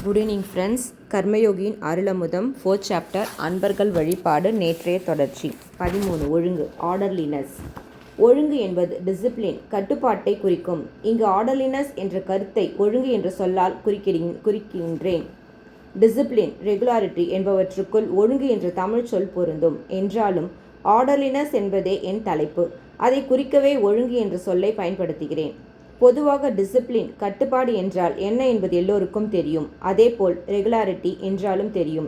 Good evening friends. கர்மயோகியின் அருளமுதம் 4th chapter அன்பர்கள் வழிபாடு நேற்றைய தொடர்ச்சி. 13 ஒழுங்கு ஆர்டர்லினஸ். ஒழுங்கு என்பது டிசிப்ளின் கட்டுப்பாட்டை குறிக்கும். இங்கு ஆர்டர்லினஸ் என்ற கருத்தை ஒழுங்கு என்ற சொல்லால் குறிக்கின்றேன். டிசிப்ளின் ரெகுலாரிட்டி என்பவற்றுக்குள் ஒழுங்கு என்ற தமிழ் சொல் பொருந்தும் என்றாலும் ஆர்டர்லினஸ் என்பதே என் தலைப்பு. அதை குறிக்கவே ஒழுங்கு என்ற சொல்லை பயன்படுத்துகிறேன். பொதுவாக டிசிப்ளின் கட்டுப்பாடு என்றால் என்ன என்பது எல்லோருக்கும் தெரியும். அதேபோல் ரெகுலாரிட்டி என்றாலும் தெரியும்.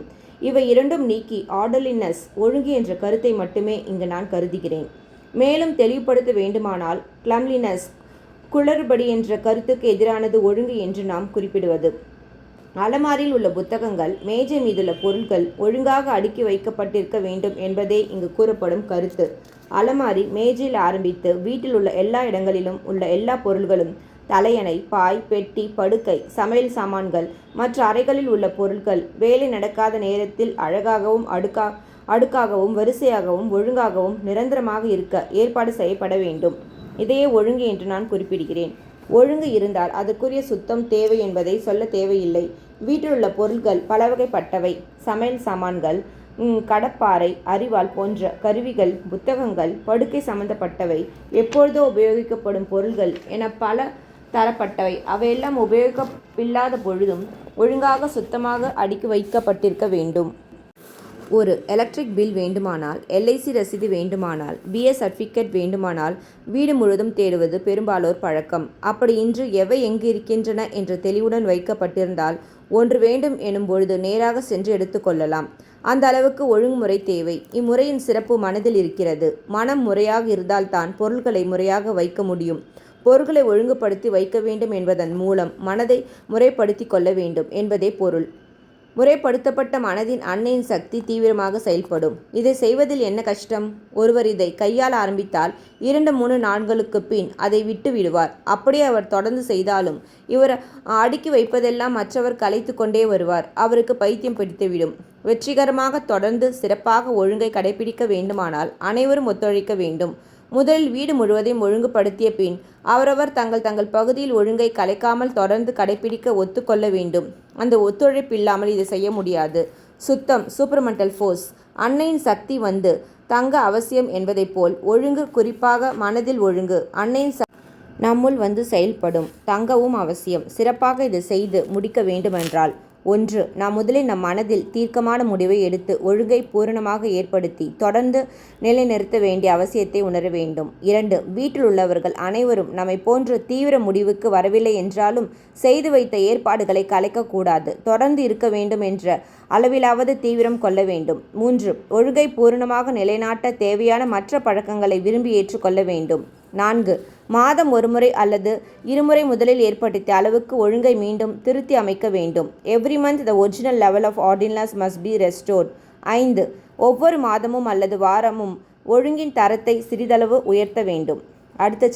இவை இரண்டும் நீக்கி ஆர்டர்லினஸ் ஒழுங்கு என்ற கருத்தை மட்டுமே இங்கு நான் கருதுகிறேன். மேலும் தெளிவுபடுத்த வேண்டுமானால் கிளம்லினஸ் குளறுபடி என்ற கருத்துக்கு எதிரானது ஒழுங்கு என்று நாம் குறிப்பிடுவது. அலமாரியில் உள்ள புத்தகங்கள் மேஜை மீதுள்ள பொருட்கள் ஒழுங்காக அடுக்கி வைக்கப்பட்டிருக்க வேண்டும் என்பதே இங்கு கூறப்படும் கருத்து. அலமாரி மேஜையில் ஆரம்பித்து வீட்டில் உள்ள எல்லா இடங்களிலும் உள்ள எல்லா பொருள்களும் தலையணை, பாய், பெட்டி, படுக்கை, சமையல் சாமான்கள் மற்ற அறைகளில் உள்ள பொருட்கள் வேலை நடக்காத நேரத்தில் அழகாகவும் அடுக்காகவும் வரிசையாகவும் ஒழுங்காகவும் நிரந்தரமாக இருக்க ஏற்பாடு செய்யப்பட வேண்டும். இதையே ஒழுங்கு என்று நான் குறிப்பிடுகிறேன். ஒழுங்கு இருந்தால் அதற்குரிய சுத்தம் தேவை என்பதை சொல்ல தேவையில்லை. வீட்டில் உள்ள பொருட்கள் பலவகைப்பட்டவை. சமையல் சாமான்கள், கடப்பாரை, அரிவாள் போன்ற கருவிகள், புத்தகங்கள், படுக்கை சம்பந்தப்பட்டவை, எப்பொழுதோ உபயோகிக்கப்படும் பொருள்கள் என பல தரப்பட்டவை. அவையெல்லாம் உபயோகமில்லாத பொழுதும் ஒழுங்காக சுத்தமாக அடுக்கி வைக்கப்பட்டிருக்க வேண்டும். ஒரு எலக்ட்ரிக் பில் வேண்டுமானால், LIC ரசீது வேண்டுமானால், BA சர்டிஃபிகேட் வேண்டுமானால் வீடு முழுவதும் தேடுவது பெரும்பாலோர் பழக்கம். அப்படி இன்று எவை எங்கு இருக்கின்றன என்ற தெளிவுடன் வைக்கப்பட்டிருந்தால் ஒன்று வேண்டும் எனும் பொழுது நேராக சென்று எடுத்துக்கொள்ளலாம். அந்த அளவுக்கு ஒழுங்குமுறை தேவை. இம்முறையின் சிறப்பு மனதில் இருக்கிறது. மனம் முறையாக இருந்தால்தான் பொருட்களை முறையாக வைக்க முடியும். பொருட்களை ஒழுங்குபடுத்தி வைக்க வேண்டும் என்பதன் மூலம் மனதை முறைப்படுத்தி கொள்ள வேண்டும் என்பதே பொருள். முறைப்படுத்தப்பட்ட மனதின் அன்னையின் சக்தி தீவிரமாக செயல்படும். இதை செய்வதில் என்ன கஷ்டம்? ஒருவர் இதை கையால் ஆரம்பித்தால் 2-3 நாட்களுக்கு பின் அதை விட்டு விடுவார். அப்படியே அவர் தொடர்ந்து செய்தாலும் இவர் அடுக்கி வைப்பதெல்லாம் மற்றவர் கலைத்து கொண்டே வருவார். அவருக்கு பைத்தியம் பிடித்துவிடும். வெற்றிகரமாக தொடர்ந்து சிறப்பாக ஒழுங்கை கடைபிடிக்க வேண்டுமானால் அனைவரும் ஒத்துழைக்க வேண்டும். முதலில் வீடு முழுவதையும் ஒழுங்குபடுத்திய பின் அவரவர் தங்கள் பகுதியில் ஒழுங்கை கலைக்காமல் தொடர்ந்து கடைபிடிக்க ஒத்துக்கொள்ள வேண்டும். அந்த ஒத்துழைப்பு இல்லாமல் இதை செய்ய முடியாது. சுத்தம் சூப்பர்மெண்டல் ஃபோர்ஸ். அன்னையின் சக்தி வந்து தங்க அவசியம் என்பதைப் போல் ஒழுங்கு, குறிப்பாக மனதில் ஒழுங்கு, அன்னையின் நம்முள் வந்து செயல்படும் தங்கவும் அவசியம். சிறப்பாக இதை செய்து முடிக்க வேண்டுமென்றால் 1. நாம் முதலில் நம் மனதில் தீர்க்கமான முடிவை எடுத்து ஒழுங்கை பூரணமாக ஏற்படுத்தி தொடர்ந்து நிலைநிறுத்த வேண்டிய அவசியத்தை உணர வேண்டும். 2. வீட்டில் உள்ளவர்கள் அனைவரும் நம்மை போன்ற தீவிர முடிவுக்கு வரவில்லை என்றாலும் செய்து வைத்த ஏற்பாடுகளை கலைக்கக்கூடாது. தொடர்ந்து இருக்க வேண்டும் என்ற அளவிலாவது தீவிரம் கொள்ள வேண்டும். 3. ஒழுங்கை பூரணமாக நிலைநாட்ட தேவையான மற்ற பழக்கங்களை விரும்பி ஏற்றுக்கொள்ள வேண்டும். 4. மாதம் ஒருமுறை அல்லது இருமுறை முதலில் ஏற்படுத்திய அளவுக்கு ஒழுங்கை மீண்டும் திருத்தி அமைக்க வேண்டும். Every month the original level of orderliness must be restored. 5. ஒவ்வொரு மாதமும் அல்லது வாரமும் ஒழுங்கின் தரத்தை சிறிதளவு உயர்த்த வேண்டும். அடுத்த